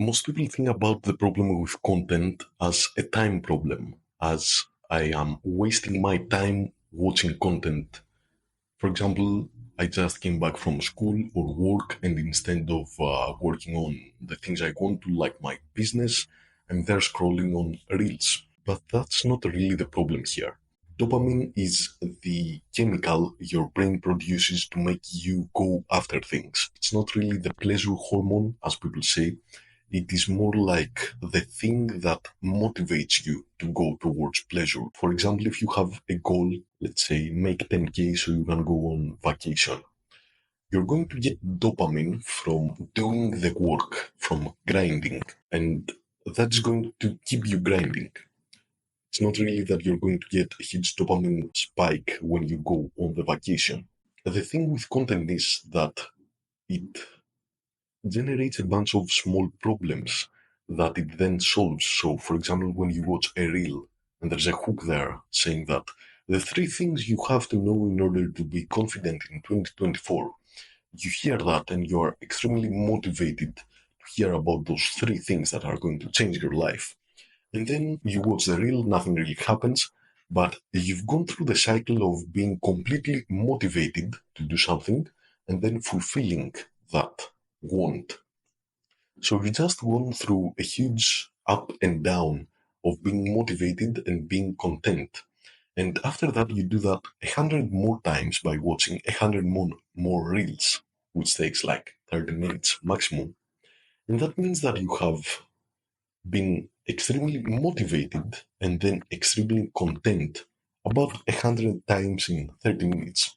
Most people think about the problem with content as a time problem, as I am wasting my time watching content. For example, I just came back from school or work, and instead of working on the things I want to, like my business, I'm there scrolling on Reels. But that's not really the problem here. Dopamine is the chemical your brain produces to make you go after things. It's not really the pleasure hormone, as people say. It is more like the thing that motivates you to go towards pleasure. For example, if you have a goal, let's say make 10K so you can go on vacation, you're going to get dopamine from doing the work, from grinding, and that's going to keep you grinding. It's not really that you're going to get a huge dopamine spike when you go on the vacation. The thing with content is that it generates a bunch of small problems that it then solves. So, for example, when you watch a reel and there's a hook there saying that the three things you have to know in order to be confident in 2024, you hear that and you're extremely motivated to hear about those three things that are going to change your life. And then you watch the reel, nothing really happens, but you've gone through the cycle of being completely motivated to do something and then fulfilling that want. So you just gone through a huge up and down of being motivated and being content. And after that, you do that 100 more times by watching 100 more reels, which takes like 30 minutes maximum. And that means that you have been extremely motivated and then extremely content about 100 times in 30 minutes.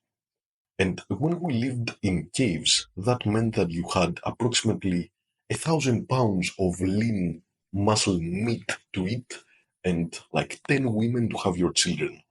And when we lived in caves, that meant that you had approximately 1,000 pounds of lean muscle meat to eat and like 10 women to have your children.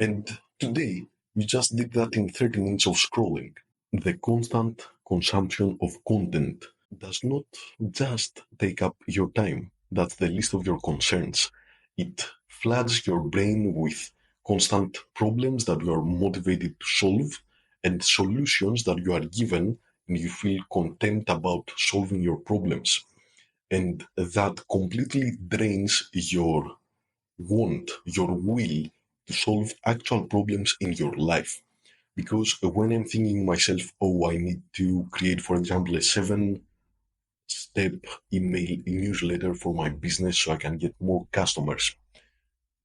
And today, you just did that in 30 minutes of scrolling. The constant consumption of content does not just take up your time. That's the least of your concerns. It floods your brain with constant problems that you are motivated to solve and solutions that you are given and you feel content about solving your problems. And that completely drains your want, your will to solve actual problems in your life. Because when I'm thinking myself, oh, I need to create, for example, a 7-step email newsletter for my business so I can get more customers.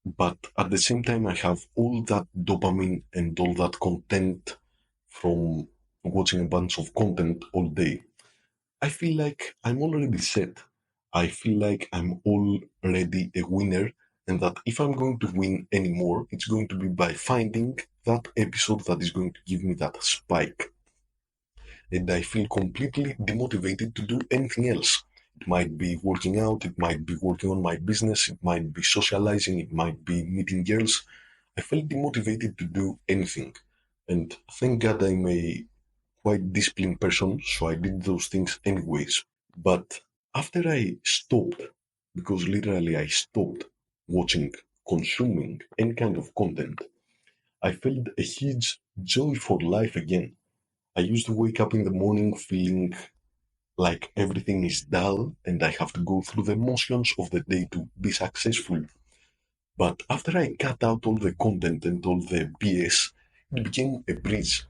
But at the same time, I have all that dopamine and all that content from watching a bunch of content all day. I feel like I'm already set. I feel like I'm already a winner, and that if I'm going to win anymore, it's going to be by finding that episode that is going to give me that spike. And I feel completely demotivated to do anything else. It might be working out, it might be working on my business, it might be socializing, it might be meeting girls. I felt demotivated to do anything. And thank God I'm a quite disciplined person, so I did those things anyways. But after I stopped, because literally I stopped watching, consuming any kind of content, I felt a huge joy for life again. I used to wake up in the morning feeling like everything is dull and I have to go through the motions of the day to be successful. But after I cut out all the content and all the BS, it became a breeze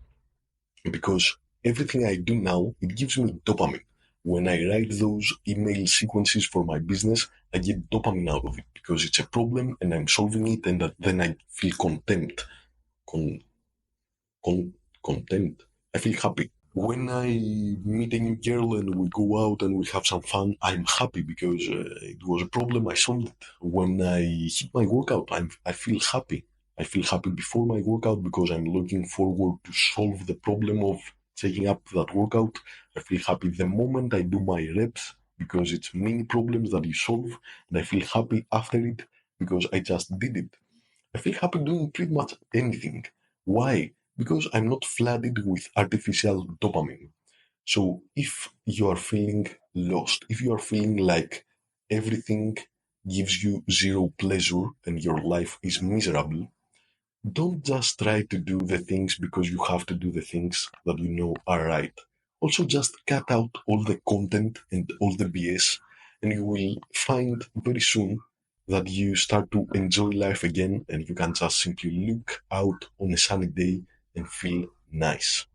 because everything I do now, it gives me dopamine. When I write those email sequences for my business, I get dopamine out of it because it's a problem and I'm solving it, and then I feel content. Con, content. I feel happy. When I meet a new girl and we go out and we have some fun, I'm happy because it was a problem, I solved it. When I hit my workout, I feel happy. I feel happy before my workout because I'm looking forward to solve the problem of taking up that workout. I feel happy the moment I do my reps because it's many problems that you solve, and I feel happy after it because I just did it. I feel happy doing pretty much anything. Why? Because I'm not flooded with artificial dopamine. So if you are feeling lost, if you are feeling like everything gives you zero pleasure and your life is miserable, don't just try to do the things because you have to do the things that you know are right. Also, just cut out all the content and all the BS and you will find very soon that you start to enjoy life again and you can just simply look out on a sunny day and feel nice.